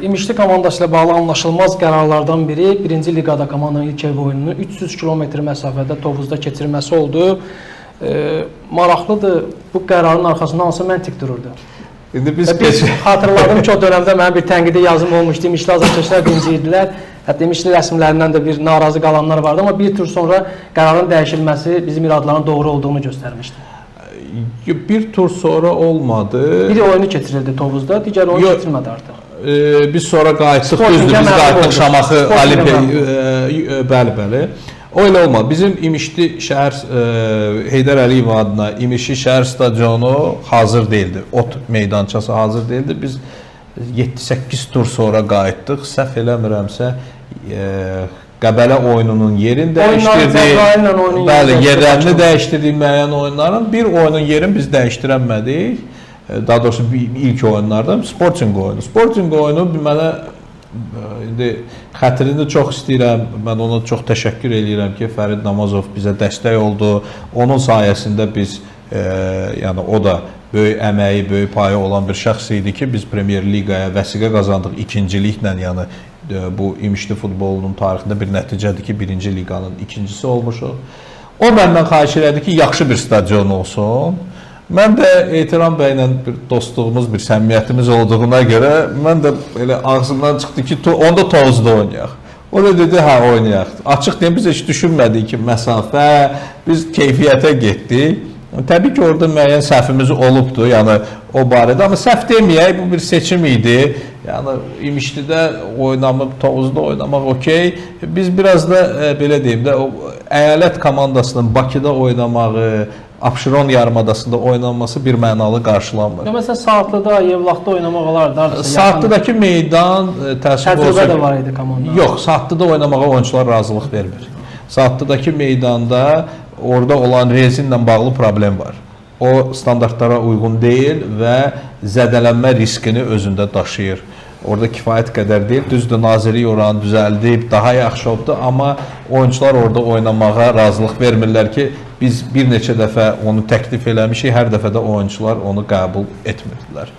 İmişli komandası ilə bağlı anlaşılmaz qərarlardan biri birinci liqada komandanın ilk ev oyununu 300 kilometr məsafədə Tovuzda keçirməsi oldu. Maraqlıdır, bu qərarın arxasında hansı məntiq dururdu? Biz xatırladım ki, o dönəmdə mənim bir tənqidi yazım olmuşdu. İmişli azarkeşlər birinci idilər. Hətta İmişli rəsmilərindən də bir narazı qalanlar vardı, amma bir tur sonra qərarın dəyişilməsi bizim iradların doğru olduğunu göstərmişdi. Bir tur sonra olmadı. Biri oyunu keçirildi Tovuzda, digər oyun keçirilmədi artıq. Biz sonra qayıtdıq, düzdür, biz qayıtdıq Şamaxı, bəli. O elə olmadı. Bizim İmişli şəhər Heydər Əliyev adına İmişli şəhər stadionu hazır değildi. Ot meydançası hazır değildi. Biz 7-8 tur sonra qayıtdıq. Səhv eləmirəmsə, Qəbələ oyununun yerini dəyişdirdik. Bəli, yerlərini dəyişdirdik müəyyən oyunların. Bir oyunun yerini biz dəyişdirəmədik. Daha doğrusu ilk oyunlardan Sporting oyunu. Sporting oyunu mənə indi xətrini çox istəyirəm. Mən ona çox təşəkkür edirəm ki, Fərid Namazov bizə dəstək oldu. Onun sayəsində biz yəni o da böyük əməyi, böyük payı olan bir şəxs idi ki, biz Premier Liqaya vəsiqə qazandıq ikinciliklə, yəni bu İmişli futbolunun tarixində bir nəticədir ki, birinci liqanın ikincisi olmuşuq. O məndən xahiş elədi ki, yaxşı bir stadion olsun. Mən də Etiram bəylə bir dostluğumuz, bir səmimiyyətimiz olduğuna görə mən də elə ağzımdan çıxdı ki, onda Tovuzda oynayaq. O da dedi, hə oynayaq. Açıq deyim, biz heç düşünmədik ki, məsafə, biz keyfiyyətə getdik. Təbii ki, orada müəyyən səhvimiz olubdu, yəni o barədə, amma səhv deməyək, bu bir seçim idi. Yəni İmişlidə oynamaq, Tovuzda oynamaq okey. Biz biraz da belə deyim də, o əyalət komandasının Bakıda oynamağı, Abşeron yarımadasında oynanması bir mənalı qarşılanmır. Məsələn, Saatlıda, Yevlaxda oynamaq olardı. Saatlıdakı meydan təcrübə də var idi komandada. Yox, Saatlıda oynamağa oyunçular razılıq vermir. Saatlıdakı meydanda orada olan rezinlə bağlı problem var. O standartlara uyğun deyil və zədələnmə riskini özündə daşıyır. Orada kifayət qədər deyil, düzdür, Nazirlik oranı düzəldib, daha yaxşı oldu, amma oyuncular orada oynamağa razılıq vermirlər ki, biz bir neçə dəfə onu təklif eləmişik, hər dəfə də oyuncular onu qəbul etmirdilər.